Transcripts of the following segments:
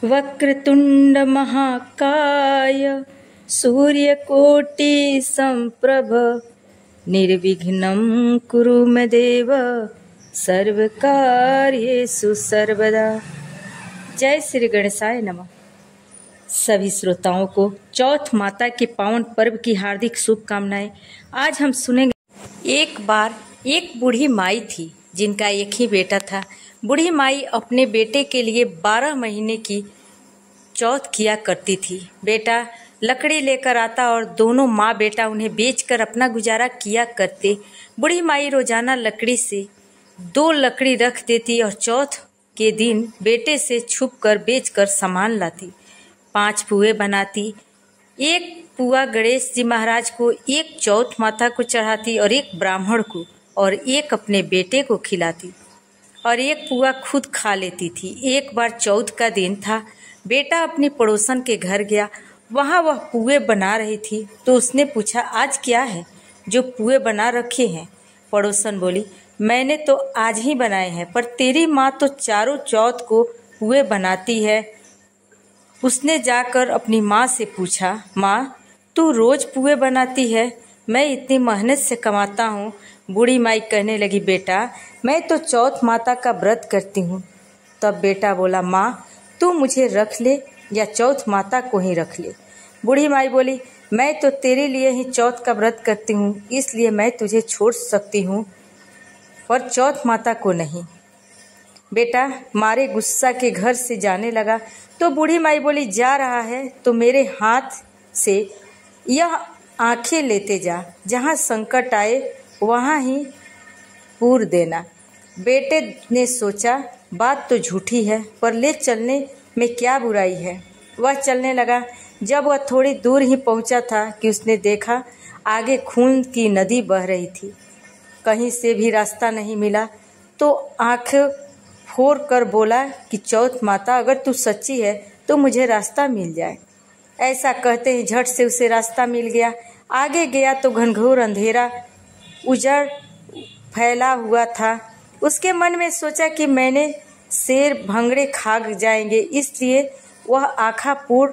वक्रतुंड महाकाय सूर्यकोटि संप्रभ निर्विघ्नं कुरु मे देव सर्वकार्येषु सर्वदा। जय श्री गणेशाय नमः। सभी श्रोताओं को चौथ माता के पावन पर्व की हार्दिक शुभकामनाएं। आज हम सुनेंगे। एक बार एक बूढ़ी माई थी जिनका एक ही बेटा था। बूढ़ी माई अपने बेटे के लिए 12 महीने की चौथ किया करती थी। बेटा लकड़ी लेकर आता और दोनों माँ बेटा उन्हें बेचकर अपना गुजारा किया करते। बूढ़ी माई रोजाना लकड़ी से 2 लकड़ी रख देती और चौथ के दिन बेटे से छुपकर बेचकर सामान लाती। 5 पुए बनाती। एक पुआ गणेश जी महाराज को, एक चौथ माता को चढ़ाती और एक ब्राह्मण को और एक अपने बेटे को खिलाती और एक पुआ खुद खा लेती थी। एक बार चौथ का दिन था। बेटा अपनी पड़ोसन के घर गया। वहाँ वह पुए बना रही थी तो उसने पूछा, आज क्या है जो पुए बना रखे हैं? पड़ोसन बोली, मैंने तो आज ही बनाए हैं, पर तेरी माँ तो चारों चौथ को पुए बनाती है। उसने जाकर अपनी माँ से पूछा, माँ तू रोज पुए बनाती है? मैं इतनी मेहनत से कमाता हूँ। बूढ़ी माई कहने लगी, बेटा मैं तो चौथ माता का व्रत करती हूँ। तब बेटा बोला, माँ तू मुझे रख ले या चौथ माता को ही रख ले। बूढ़ी माई बोली, मैं तो तेरे लिए ही चौथ का व्रत करती हूँ, इसलिए मैं तुझे छोड़ सकती हूँ पर चौथ माता को नहीं। बेटा मारे गुस्सा के घर से जाने लगा तो बूढ़ी माई बोली, जा रहा है तो मेरे हाथ से यह आंखें लेते जा, जहाँ संकट आए वहाँ ही पूर देना। बेटे ने सोचा, बात तो झूठी है पर ले चलने में क्या बुराई है। वह चलने लगा। जब वह थोड़ी दूर ही पहुंचा था कि उसने देखा आगे खून की नदी बह रही थी। कहीं से भी रास्ता नहीं मिला तो आंख फोड़ कर बोला कि चौथ माता अगर तू सच्ची है तो मुझे रास्ता मिल जाए। ऐसा कहते ही झट से उसे रास्ता मिल गया। आगे गया तो घनघोर अंधेरा उजड़ फैला हुआ था। उसके मन में सोचा कि मैंने शेर भंगड़े खा जाएंगे, इसलिए वह आँखा पूर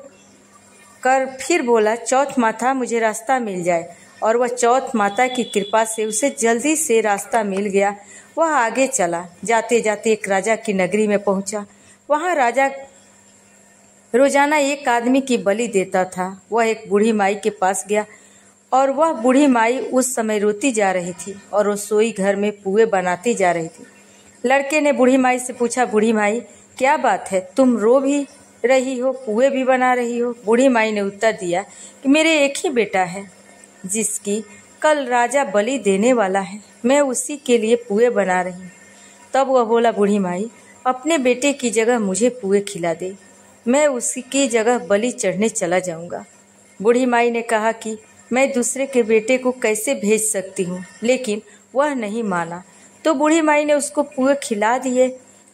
कर फिर बोला, चौथ माता मुझे रास्ता मिल जाए। और वह चौथ माता की कृपा से उसे जल्दी से रास्ता मिल गया। वह आगे चला। जाते जाते एक राजा की नगरी में पहुंचा। वहां राजा रोजाना एक आदमी की बलि देता था। वह एक बूढ़ी माई के पास गया और वह बूढ़ी माई उस समय रोती जा रही थी और रसोई घर में पुए बनाती जा रही थी। लड़के ने बूढ़ी माई से पूछा, बूढ़ी माई क्या बात है, तुम रो भी रही हो, पुए भी बना रही हो? बूढ़ी माई ने उत्तर दिया कि मेरे एक ही बेटा है जिसकी कल राजा बलि देने वाला है, मैं उसी के लिए पुए बना रही हूँ। तब वह बोला, बूढ़ी माई अपने बेटे की जगह मुझे पुए खिला दे, मैं उसी की जगह बलि चढ़ने चला जाऊंगा। बूढ़ी माई ने कहा कि मैं दूसरे के बेटे को कैसे भेज सकती हूँ, लेकिन वह नहीं माना तो बूढ़ी माई ने उसको पुए खिला दिए।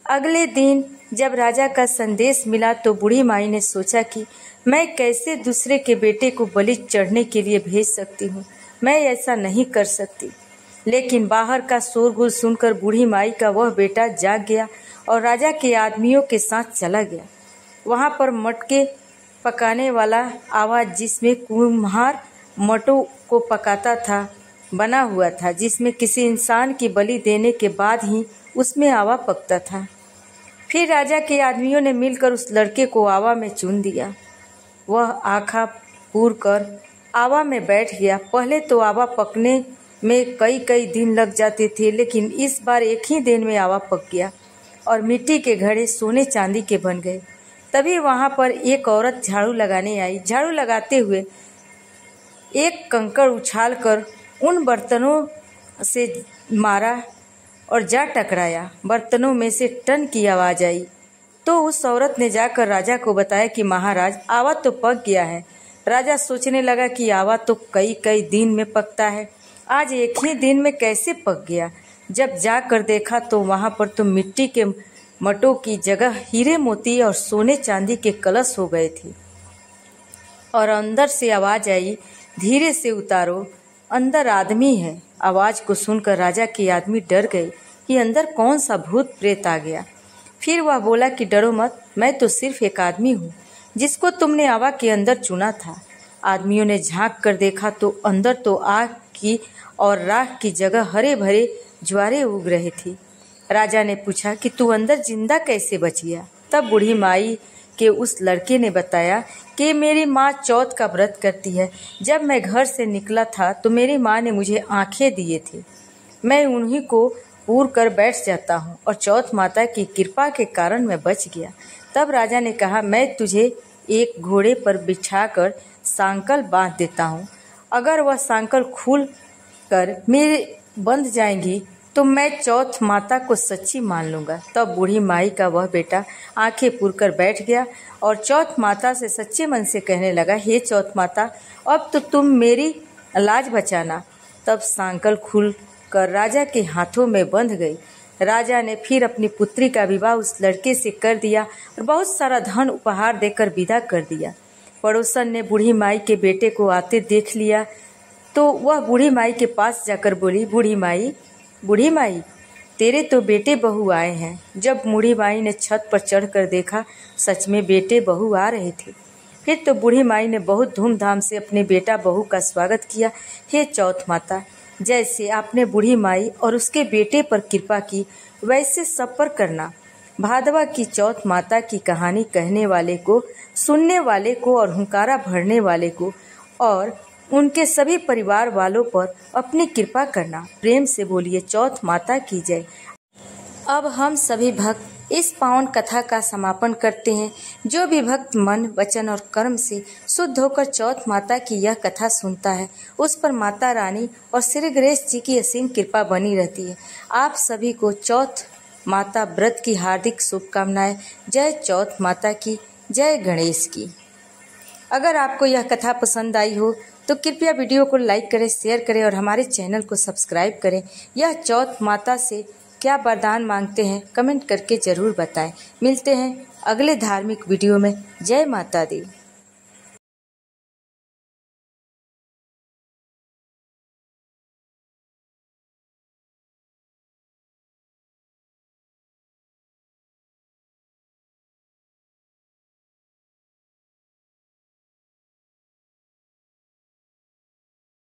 अगले दिन जब राजा का संदेश मिला तो बूढ़ी माई ने सोचा कि मैं कैसे दूसरे के बेटे को बलि चढ़ने के लिए भेज सकती हूँ, मैं ऐसा नहीं कर सकती। लेकिन बाहर का शोरगुल सुनकर बूढ़ी माई का वह बेटा जाग गया और राजा के आदमियों के साथ चला गया। वहाँ पर मटके पकाने वाला आवाज, जिसमें कुम्हार मटों को पकाता था, बना हुआ था, जिसमें किसी इंसान की बलि देने के बाद ही उसमें आवा पकता था। फिर राजा के आदमियों ने मिलकर उस लड़के को आवा में चुन दिया। वह आँखा पूर कर आवा में बैठ गया। पहले तो आवा पकने में कई दिन लग जाते थे, लेकिन इस बार एक ही दिन में आवा पक गया और मिट्टी के घड़े सोने चांदी के बन गए। तभी वहाँ पर एक औरत झाड़ू लगाने आई। झाड़ू लगाते हुए एक कंकड़ उछाल कर उन बर्तनों से मारा और जा टकराया। बर्तनों में से टन की आवाज आई तो उस औरत ने जाकर राजा को बताया कि महाराज आवा तो पक गया है। राजा सोचने लगा कि आवा तो कई दिन में पकता है, आज एक ही दिन में कैसे पक गया। जब जाकर देखा तो वहां पर तो मिट्टी के मटों की जगह हीरे मोती और सोने चांदी के कलश हो गए थे। और अंदर से आवाज आई, धीरे से उतारो, अंदर आदमी है। आवाज को सुनकर राजा के आदमी डर गए कि अंदर कौन सा भूत प्रेत आ गया। फिर वह बोला कि डरो मत, मैं तो सिर्फ एक आदमी हूँ जिसको तुमने आवा के अंदर चुना था। आदमियों ने झांक कर देखा तो अंदर तो आग की और राख की जगह हरे भरे ज्वारे उग रहे थे। राजा ने पूछा कि तू अंदर जिंदा कैसे बच गया? तब बूढ़ी माई के उस लड़के ने बताया कि मेरी माँ चौथ का व्रत करती है। जब मैं घर से निकला था तो मेरी माँ ने मुझे आंखें दिए थे। मैं उन्हीं को पूर कर बैठ जाता हूँ और चौथ माता की कृपा के कारण मैं बच गया। तब राजा ने कहा, मैं तुझे एक घोड़े पर बिठाकर सांकल बांध देता हूँ। अगर वह सांकल खुल कर मेरे बंध जाएंगी तो मैं चौथ माता को सच्ची मान लूँगा। तब बूढ़ी माई का वह बेटा आंखें पूर कर बैठ गया और चौथ माता से सच्चे मन से कहने लगा, हे चौथ माता, अब तो तुम मेरी लाज बचाना। तब सांकल खुल कर राजा के हाथों में बंध गई। राजा ने फिर अपनी पुत्री का विवाह उस लड़के से कर दिया और बहुत सारा धन उपहार देकर विदा कर दिया। पड़ोसन ने बूढ़ी माई के बेटे को आते देख लिया तो वह बूढ़ी माई के पास जाकर बोली, बूढ़ी माई, तेरे तो बेटे बहू आए हैं। जब बूढ़ी माई ने छत पर चढ़कर देखा, सच में बेटे बहू आ रहे थे। फिर तो बूढ़ी माई ने बहुत धूमधाम से अपने बेटा बहू का स्वागत किया। हे चौथ माता, जैसे आपने बूढ़ी माई और उसके बेटे पर कृपा की, वैसे सब पर करना। भादवा की चौथ माता की कहानी कहने वाले को, सुनने वाले को और हुंकारा भरने वाले को और उनके सभी परिवार वालों पर अपनी कृपा करना। प्रेम से बोलिए चौथ माता की जय। अब हम सभी भक्त इस पावन कथा का समापन करते हैं। जो भी भक्त मन, वचन और कर्म से शुद्ध होकर चौथ माता की यह कथा सुनता है, उस पर माता रानी और श्री गणेश जी की असीम कृपा बनी रहती है। आप सभी को चौथ माता व्रत की हार्दिक शुभकामनाएं। जय चौथ माता की, जय गणेश की। अगर आपको यह कथा पसंद आई हो तो कृपया वीडियो को लाइक करें, शेयर करें और हमारे चैनल को सब्सक्राइब करें। यह चौथ माता से क्या वरदान मांगते हैं कमेंट करके जरूर बताएं। मिलते हैं अगले धार्मिक वीडियो में। जय माता दी।